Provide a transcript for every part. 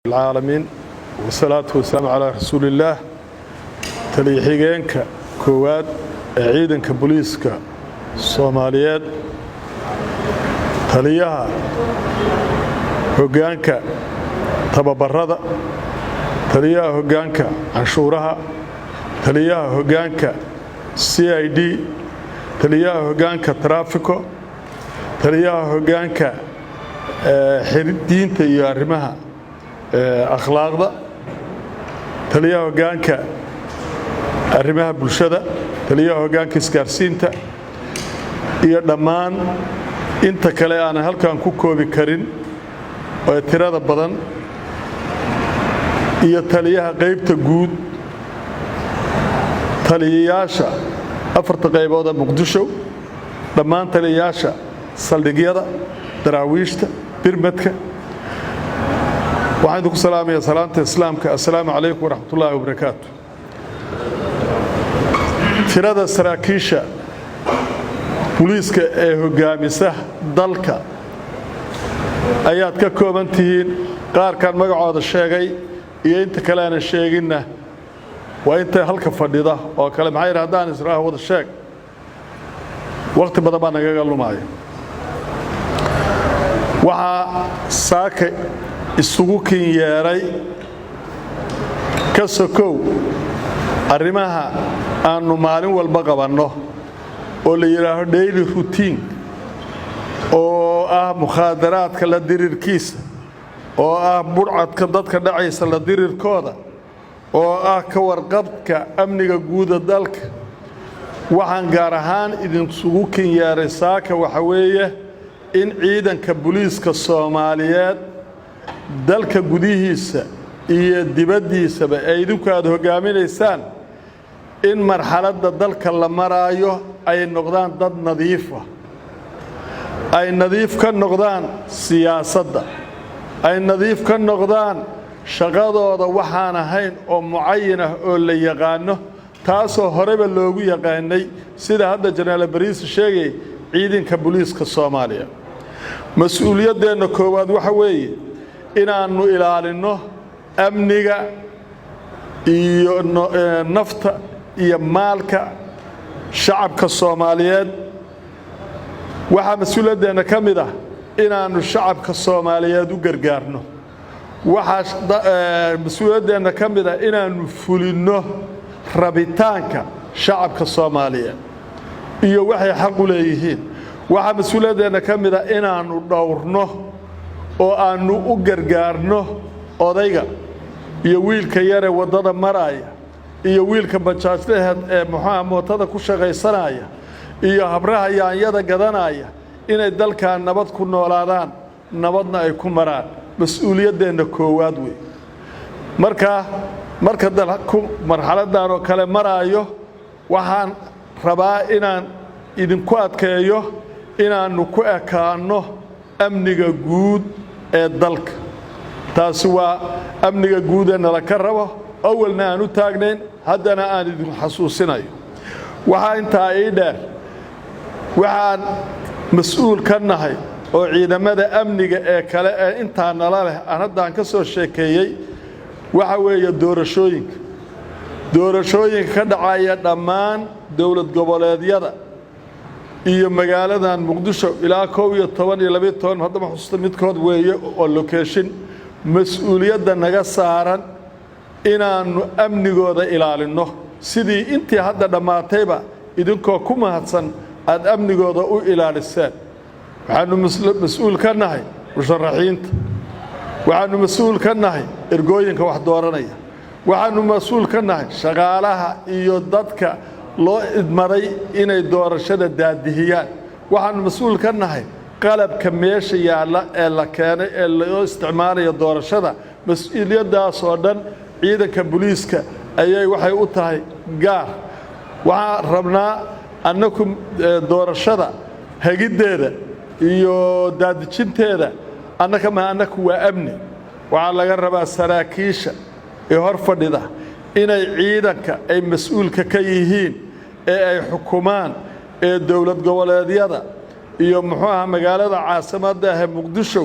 العالمين والصلاة والسلام على رسول الله تليحيجينك كواد عيدنك بوليسك الصوماليات تليها هجانك تببرد تليها هجانك عشورها تليها هجانك CID تليها هجانك ترافيكو تليها هجانك حردين تيارمها أخلاقه تليه هجانك arrimaha bulshada taliyaha hoggaanka isgaarsiinta iyo dhammaan inta kale aan halkan ku koobi karin oo tirada badan iyo taliyaha qaybta guud taliyayaasha afarta qaybood ee Muqdisho dhammaan taliyayaasha saldhigyada daraawiishta birmadka waxaan ku salaamayaa salaanta islaamka assalaamu calaykum waraxmatullaahi wabarakaatuh tirada saraakiisha booliiska ee hogaamisa dalka ayaad ka kooban tihiin qaar kan magacooda sheegay iyo inta kale aan sheeginna waa inta halka fadhida oo kale maxay yiraahdaan israaha wada sheeg waqti badan baan naga lumaayo waxa saaka isugu kin yeeray ka sokow arrimaha aanu maalin walba qabanno oo la yiraahdo daily routine oo ah mukhadaraadka la dirirkiisa oo ah burcadka dadka dhacaysa la dirirkooda oo ah ka warqabka amniga guud ee dalka waxaan gaar ahaan idin isugu kin yeeray saaka waxa weeye in ciidanka booliiska Soomaaliyeed dalka gudihiisa iyo dibadiisaba ay idinku aad hogaaminaysaan in marxaladda dalka la maraayo ay noqdaan dad nadiif ah ay nadiif ka noqdaan siyaasadda ay nadiif ka noqdaan shaqadooda waxaan ahayn oo mucayin ah oo la yaqaano taasoo horeba loogu yaqaanay sida hadda General Bariis sheegay ciidanka booliiska Soomaaliya mas'uuliyadeena koowaad waxa weeye inaanu ilaalino amniga iyo nafta iyo maalka shacabka Soomaaliyeed waxa mas'uuliyadeena kamid ah inaanu shacabka Soomaaliyeed u gargaarno waxa mas'uuliyadeena kamid ah inaanu fulino rabitaanka shacabka Soomaaliyeed iyo waxay xaq u leeyihiin waxa mas'uuliyadeena kamid ah inaanu dhowrno oo aanu u gargaarno odayga iyo wiilka yar ee wadada maraya iyo wiilka bajaajleed ee mootada ku shaqaysanaya iyo habraha yaanyada gadanaya inay dalka nabad ku noolaadaan nabadna ay ku maraan mas'uuliyadeena koowaad weey marka dalku marxaladan oo kale maraayo waxaan rabaa inaan idinku adkeeyo inaanu ku ekaano amniga guud ee dalka taasi waa amniga guud ee nala ka rabo awalna aanu taagnayn haddana aan idin xasuusinayo waxa inta ay dheer waxaan mas'uul ka nahay oo ciidamada amniga ee kale ee inta nala leh aan haddaan ka soo sheekeeyay waxa weeye doorashooyinka ka dhacaya dhammaan dawlad goboleedyada iyo magaaladan Muqdisho ilaa 11 iyo 12 hadda ma xusuusta midkood weeye oo location mas'uuliyadda naga saaran inaanu amnigooda ilaalino sidii intii hadda dhamaatayba idinkoo ku mahadsan aad amnigooda u ilaaliseen waxaanu mas'uul ka nahay musharaxiinta waxaanu mas'uul ka nahay ergooyinka wax dooranaya waxaanu mas'uul ka nahay shaqaalaha iyo dadka loo idmaday inay doorashada daadihiyaan waxaanu mas'uul ka nahay qalabka meesha yaala ee la keenay ee loo isticmaalayo doorashada mas'uuliyadaas oo dhan ciidanka booliiska ayay waxay u tahay gaar waxaan rabnaa annagu doorashada hagideeda iyo daadijinteeda annagu waa amni waxa laga rabaa saraakiisha ee hor fadhida inay ciidanka ay mas'uulka ka yihiin ee ay xukumaan ee dawlad goboleedyada iyo magaalada caasimadda ah Muqdisho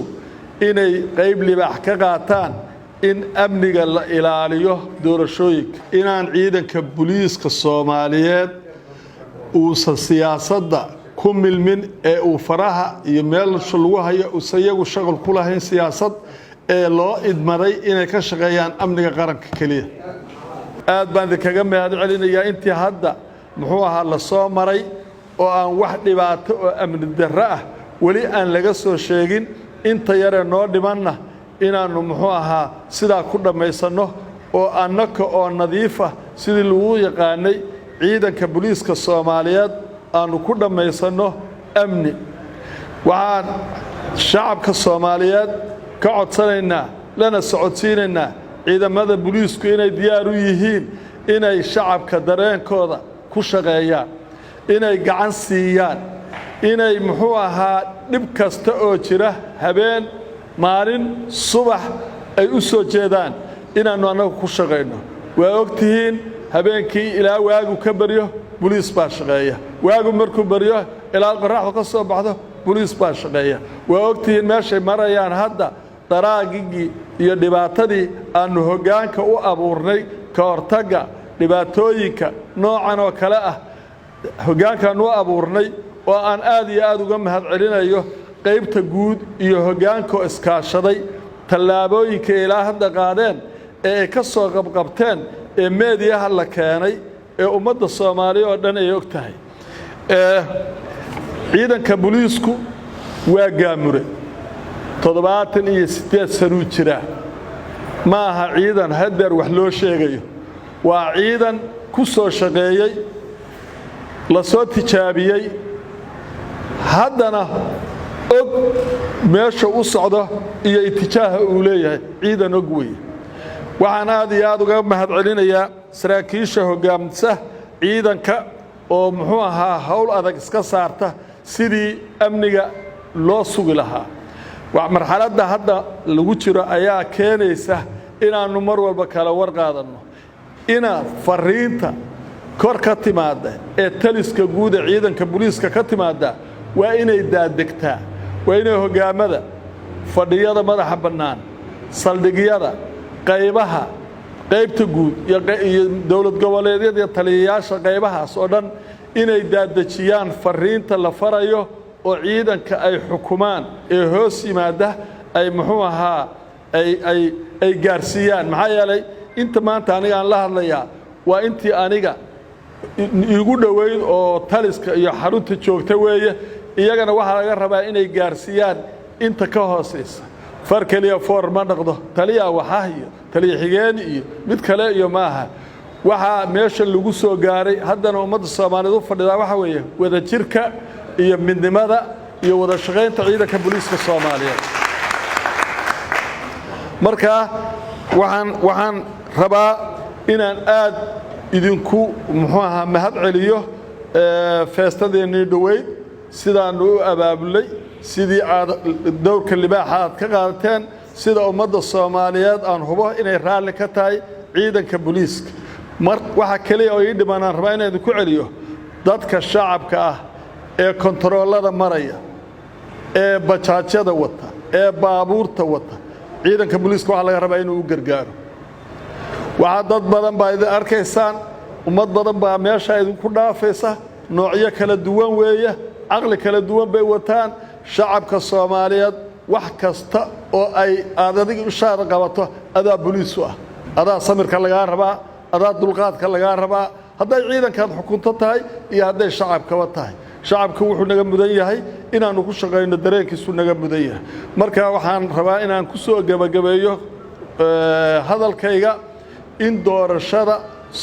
inay qayb libaax ka qaataan in amniga la ilaaliyo doorashooyinka inaan ciidanka booliiska Soomaaliyeed uusan siyaasadda ku milmin ee uu faraha iyo meelsha lagu hayo isagu shaqal ku lahayn siyaasad ee loo idmaday inay ka shaqeeyaan amniga qaranka kaliya aad baan kaga mahad celinayaa intii hadda muxuu ahaa la soo maray oo aan wax dhibaato oo amni darro ah wali aan laga soo sheegin inta yare noo dhimanna inaanu muxuu ahaa sidaa ku dhammaysano oo annaka oo nadiif ah sidii lagu yaqaanay ciidanka booliiska Soomaaliyeed aanu ku dhammaysano amni waxaan shacabka Soomaaliyeed ka codsanaynaa lana socodsiinaynaa ciidamada booliisku inay diyaar u yihiin inay shacabka dareenkooda ku shaqeeyaan inay gacan siiyaan inay muxuu ahaa dhib kasta oo jira habeen maalin subax ay u soo jeedaan inaanu anagu ku shaqeyno waa ogtihiin habeenkii ilaa waagu ka bariyo booliis baa shaqeeya waagu markuu bariyo ilaa qorraxdu ka soo baxdo booliis baa shaqeeya waa ogtihiin meeshay marayaan hadda daraagigii iyo dhibaatadii aanu hoggaanka u abuurnay ka hortagga dhibaatooyinka noocan oo kale ah hoggaankaan u abuurnay oo aan aad iyo aad uga mahad celinayo qaybta guud iyo hoggaanka iskaashaday tallaabooyinka ilaa hadda qaadeen ee ay ka soo qabqabteen ee meediyaha la keenay ee ummadda Soomaaliya oo dhan ay og tahay ciidanka booliisku waa gaamure 78 sano jira ma aha ciidan hadeer wax loo sheegayo waa ciidan ku soo shaqeeyay la soo tijaabiyay haddana og meesha u socdo iyo itijaaha uu leeyahay ciidan og weey waxaan aad iyo aad uga mahad celinayaa saraakiisha hoggaamisa ciidanka oo muxuu ahaa hawl adag iska saarta sidii amniga loo sugi lahaa wax marxaladda hadda lagu jiro ayaa keenaysa inaanu mar walba kala war qaadano ina fariinta kor ka timaada ee taliska guud ee ciidanka booliiska ka timaada waa inay daadegtaa waa inay hoggaamada fadhiyada madaxa bannaan saldhigyada qaybaha qaybta guud iyo dawlad goboleedyada iyo taliyayaasha qaybahaas oo dhan inay daadejiyaan fariinta la farayo oo ciidanka ay xukumaan ee hoos yimaada ay muxuu ahaa ay gaarsiiyaan maxaa yeelay inta maanta aniga aan la hadlayaa waa intii aniga igu dhaweyd oo taliska iyo xarunta joogta weeye iyagana waxa laga rabaa inay gaarsiiyaan inta ka hooseysa far kaliya foor ma dhaqdo taliya waxa iyo taliya xigeen iyo mid kale iyo maaha waxa meesha lagu soo gaaray haddana ummadda Soomaaliyeed u fadhida waxa weeye wada jirka iyo midnimada iyo wada shaqeynta ciidanka booliiska Soomaaliyeed marka waxaan rabaa inaan aad idinku muxuu ahaa mahad celiyo feestadeennii dhaweyd sidaan u abaabulay sidii aad dowrka libaaxa aad ka qaadateen sida ummadda Soomaaliyeed aan hubo inay raalli ka tahay ciidanka booliiska waxa kaliya oo ii dhimanaan rabaa inaan ku celiyo dadka shacabka ah ee kontaroolada maraya ee bajaajyada wata ee baabuurta wata ciidanka booliiska waxa laga rabaa inuu u gargaaro waxa dad badan baa idin arkaysaan ummad badan baa meesha idinku dhaafaysa noocyo kala duwan weeye aqli kala duwan bay wataan shacabka Soomaaliyeed wax kasta oo ay adiga u shaar qabato adaa booliis ah adaa samirka laga rabaa adaa dulqaadka laga rabaa hadday ciidankaad xukunto tahay iyo hadday shacabka tahay shacabku wuxuu naga mudan yahay inaanu ku shaqeyno dareenkiisu naga mudan yahay marka waxaan rabaa inaan ku soo gabagabeeyo hadalkayga in doorashada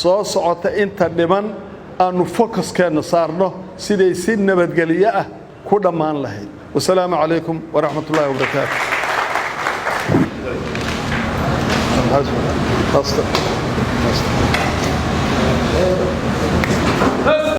soo socota inta dhiman aanu focuskeena saarno siday si nabadgelyo ah ku dhamaan lahayd والسلام عليكم ورحمة الله وبركاته